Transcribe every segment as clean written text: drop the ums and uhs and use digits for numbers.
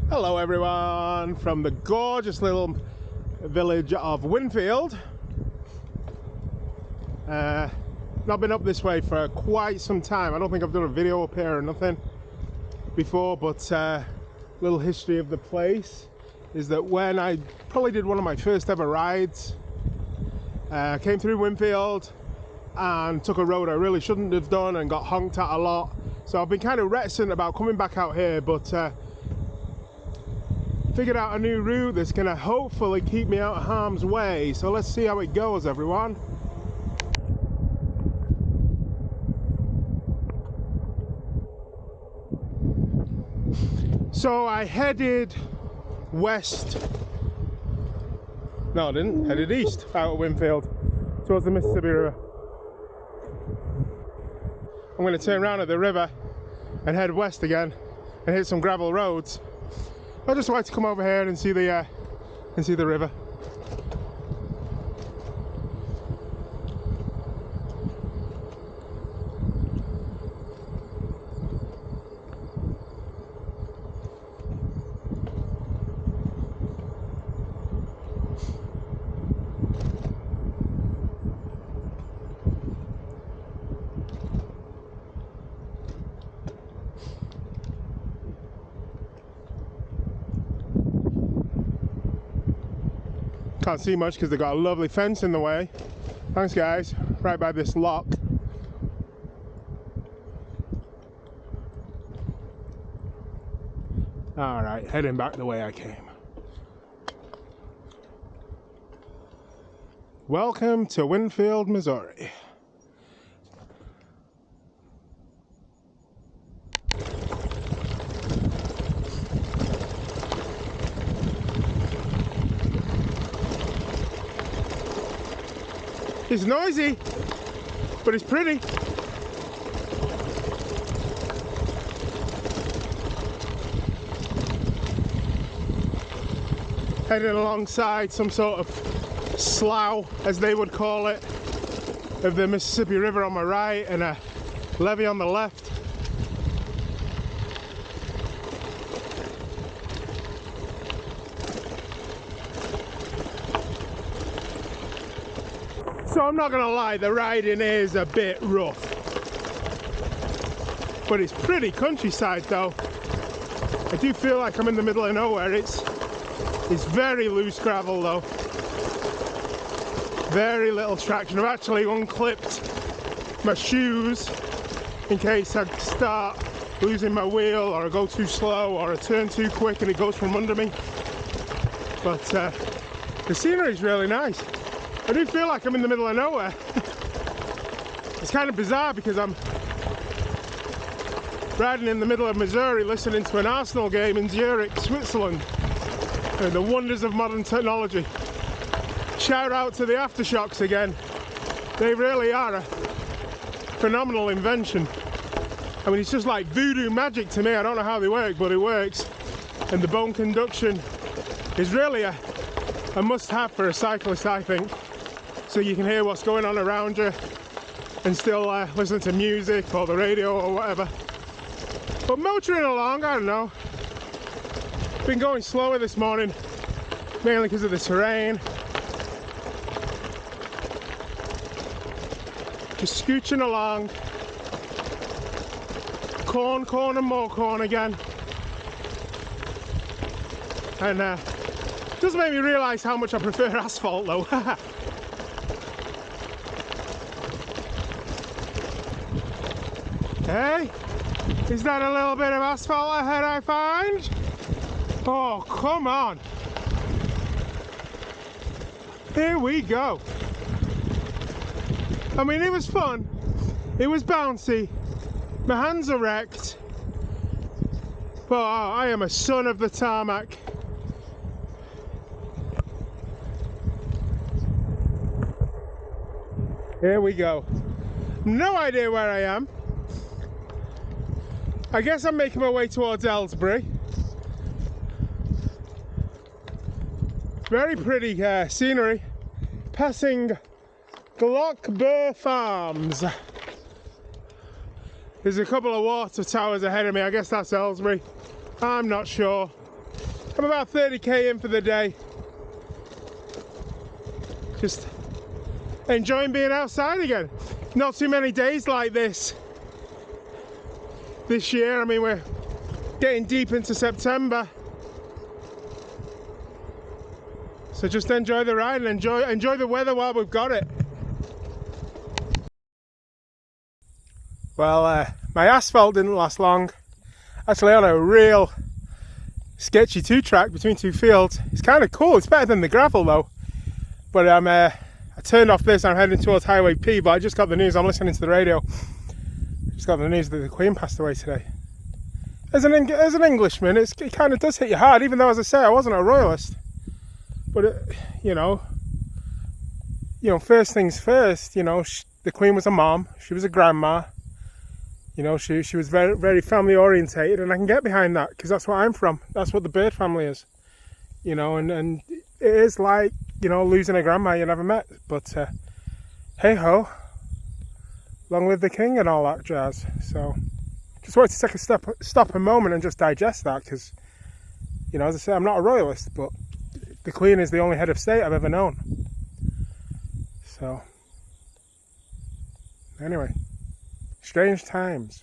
Hello everyone from the gorgeous little village of Winfield. Not been up this way for quite some time. I don't think I've done a video up here or nothing before, but little history of the place is that when I probably did one of my first ever rides, came through Winfield and took a road I really shouldn't have done and got honked at a lot. So I've been kind of reticent about coming back out here, but figured out a new route that's gonna hopefully keep me out of harm's way. So let's see how it goes, everyone. So I headed west. No, I didn't. Headed east out of Winfield towards the Mississippi River. I'm going to turn around at the river and head west again and hit some gravel roads. I just like to come over here and see the river. Can't see much because they've got a lovely fence in the way. Thanks guys, right by this lock. Alright, heading back the way I came. Welcome to Winfield, Missouri. It's noisy, but it's pretty. Heading alongside some sort of slough, as they would call it, of the Mississippi River on my right and a levee on the left. So I'm not gonna lie, the riding is a bit rough, but it's pretty countryside though. I do feel like I'm in the middle of nowhere. It's very loose gravel though, very little traction. I've actually unclipped my shoes in case I start losing my wheel or I go too slow or I turn too quick and it goes from under me. But the scenery is really nice. I do feel like I'm in the middle of nowhere. It's kind of bizarre because I'm riding in the middle of Missouri listening to an Arsenal game in Zurich, Switzerland. And the wonders of modern technology. Shout out to the aftershocks again. They really are a phenomenal invention. I mean, it's just like voodoo magic to me. I don't know how they work, but it works. And the bone conduction is really a must-have for a cyclist, I think. So you can hear what's going on around you and still listen to music or the radio or whatever. But motoring along, I don't know. Been going slower this morning, mainly because of the terrain. Just scooching along. Corn and more corn again. And it does make me realise how much I prefer asphalt though. Hey, is that a little bit of asphalt ahead I find? Oh, come on. Here we go. I mean, it was fun. It was bouncy. My hands are wrecked. But I am a son of the tarmac. Here we go. No idea where I am. I guess I'm making my way towards Elsberry. Very pretty scenery. Passing Glockbur Farms. There's a couple of water towers ahead of me. I guess that's Elsberry. I'm not sure. I'm about 30k in for the day. Just enjoying being outside again. Not too many days like this year. I mean, we're getting deep into September. So just enjoy the ride and enjoy the weather while we've got it. Well, my asphalt didn't last long. Actually on a real sketchy 2-track between 2 fields. It's kind of cool. It's better than the gravel though. But I turned off this. I'm heading towards Highway P. But I just got the news. I'm listening to the radio. Just got the news that the Queen passed away today. As an Englishman, it kind of does hit you hard. Even though, as I say, I wasn't a royalist. But you know, first things first. You know, the Queen was a mom. She was a grandma. You know, she was very, very family orientated, and I can get behind that because that's where I'm from. That's what the Bird family is. You know, and it is like, you know, losing a grandma you never met. But hey ho, long live the king and all that jazz. So just wanted to take a stop a moment and just digest that because, you know, as I say, I'm not a royalist, but the Queen is the only head of state I've ever known. So anyway. Strange times.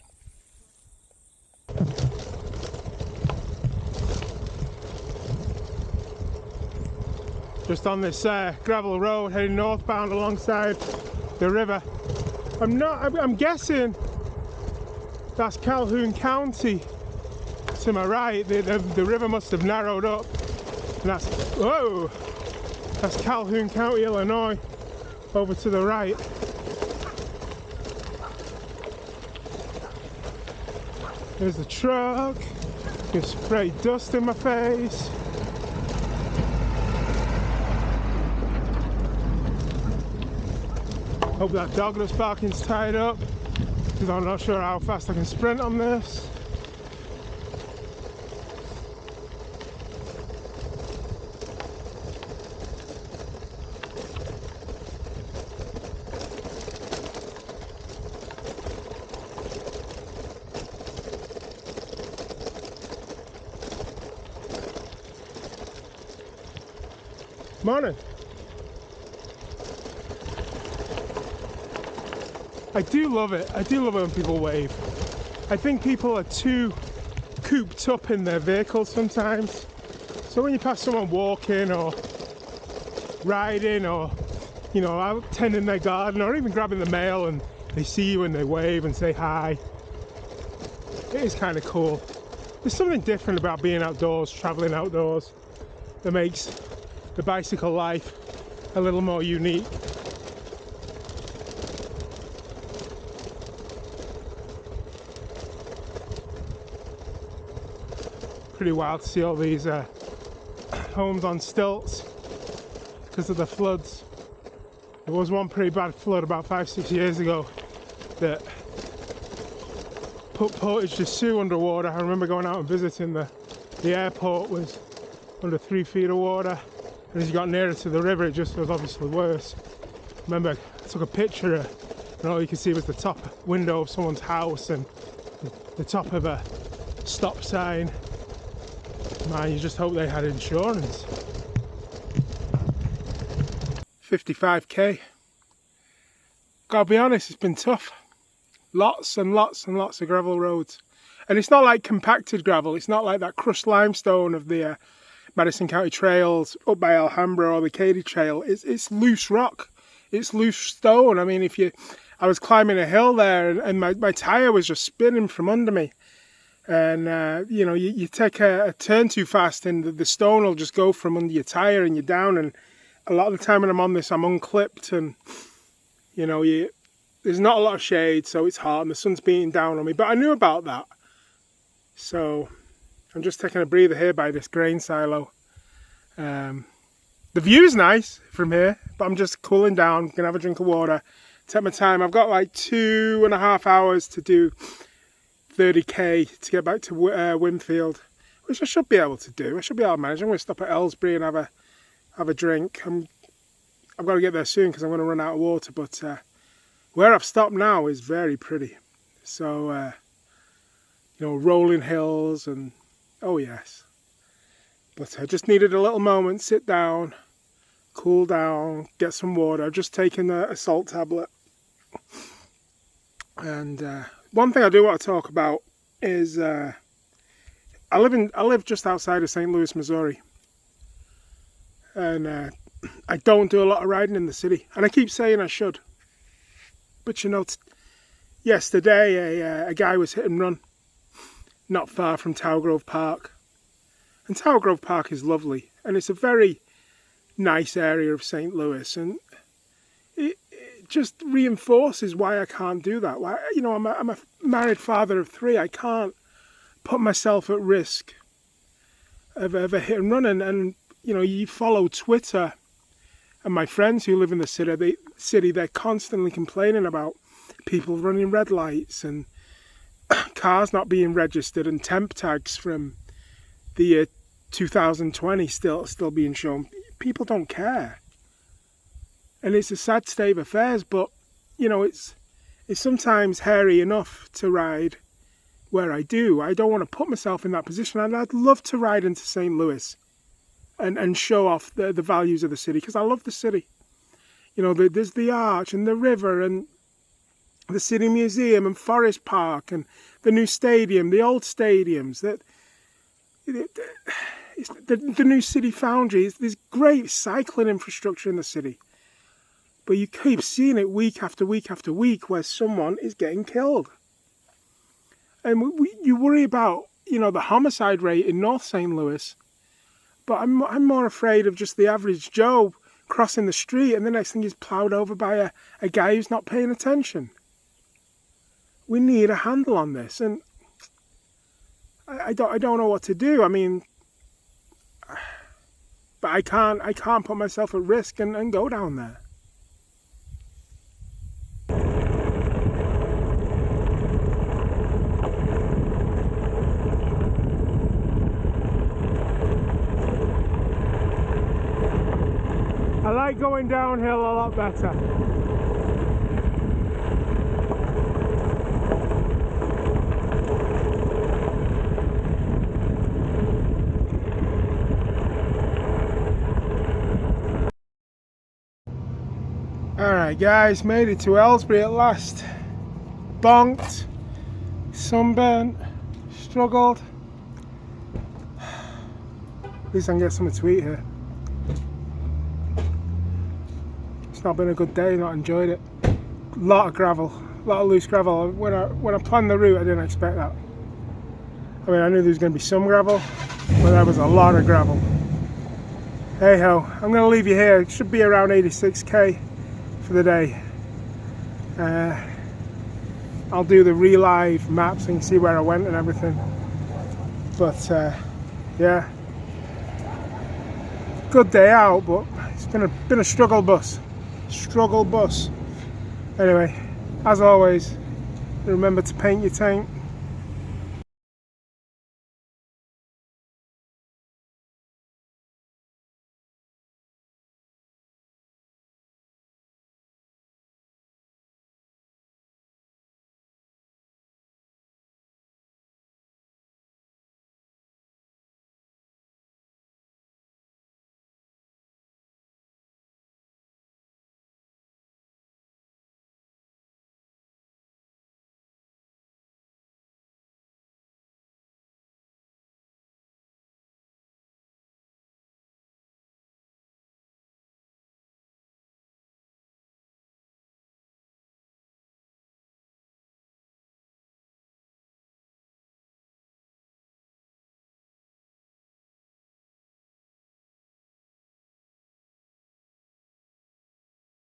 Just on this gravel road heading northbound alongside the river. I'm guessing that's Calhoun County to my right. The river must have narrowed up. And that's Calhoun County, Illinois, over to the right. There's the truck. Just spray dust in my face. Hope that dog that's barking's tied up, because I'm not sure how fast I can sprint on this. Morning. I do love it. I do love it when people wave. I think people are too cooped up in their vehicles sometimes. So when you pass someone walking or riding or, you know, out tending their garden or even grabbing the mail and they see you and they wave and say hi, it is kind of cool. There's something different about being outdoors, traveling outdoors, that makes the bicycle life a little more unique. Pretty wild to see all these homes on stilts because of the floods. There was one pretty bad flood about 5-6 years ago that put Portage de Sioux underwater. I remember going out and visiting the airport was under 3 feet of water. And as you got nearer to the river, it just was obviously worse. Remember, I took a picture and all you could see was the top window of someone's house and the top of a stop sign. Man, you just hope they had insurance. 55k. Gotta be honest, it's been tough. Lots and lots and lots of gravel roads. And it's not like compacted gravel. It's not like that crushed limestone of the Madison County trails up by Alhambra or the Katy Trail. It's loose rock. It's loose stone. I mean, I was climbing a hill there and my tire was just spinning from under me. And you know, you take a turn too fast and the stone will just go from under your tire and you're down. And a lot of the time when I'm on this, I'm unclipped and, you know, there's not a lot of shade, so it's hot and the sun's beating down on me. But I knew about that. So I'm just taking a breather here by this grain silo. The view's nice from here, but I'm just cooling down, gonna have a drink of water, take my time. I've got like 2.5 hours to do 30k to get back to Winfield, which I should be able to do. I should be able to manage. I'm going to stop at Elsberry and have a drink. I've got to get there soon because I'm going to run out of water, but where I've stopped now is very pretty. So, you know, rolling hills and, oh yes. But I just needed a little moment, sit down, cool down, get some water. I've just taken a salt tablet. And one thing I do want to talk about is I live just outside of St. Louis, Missouri. And I don't do a lot of riding in the city. And I keep saying I should. But you know, yesterday a guy was hit and run not far from Tower Grove Park. And Tower Grove Park is lovely, and it's a very nice area of St. Louis, and it just reinforces why I can't do that. Why, you know, I'm a married father of 3. I can't put myself at risk of a hit and run. And you know, you follow Twitter, and my friends who live in the city, they're constantly complaining about people running red lights and cars not being registered and temp tags from the year 2020 still being shown. People don't care, and it's a sad state of affairs. But you know, it's sometimes hairy enough to ride where I do. I don't want to put myself in that position, and I'd love to ride into St. Louis and show off the values of the city, because I love the city. You know, there's the arch and the river and the city museum and Forest Park and the new stadium, the old stadiums, the new city foundry. There's great cycling infrastructure in the city, but you keep seeing it week after week after week where someone is getting killed. And you worry about, you know, the homicide rate in North St. Louis, but I'm more afraid of just the average Joe crossing the street and the next thing he's ploughed over by a guy who's not paying attention. We need a handle on this, and I don't know what to do. I mean, but I can't put myself at risk and go down there. I like going downhill a lot better. Alright guys, made it to Elsberry at last. Bonked, sunburnt, struggled. At least I can get something to eat here. It's not been a good day, not enjoyed it. Lot of gravel, lot of loose gravel. When I planned the route, I didn't expect that. I mean, I knew there was going to be some gravel, but there was a lot of gravel. Hey ho, I'm going to leave you here. It should be around 86k for the day. I'll do the relive maps so you can see where I went and everything. But yeah, good day out, but it's been a struggle bus. Anyway, as always, remember to paint your tank,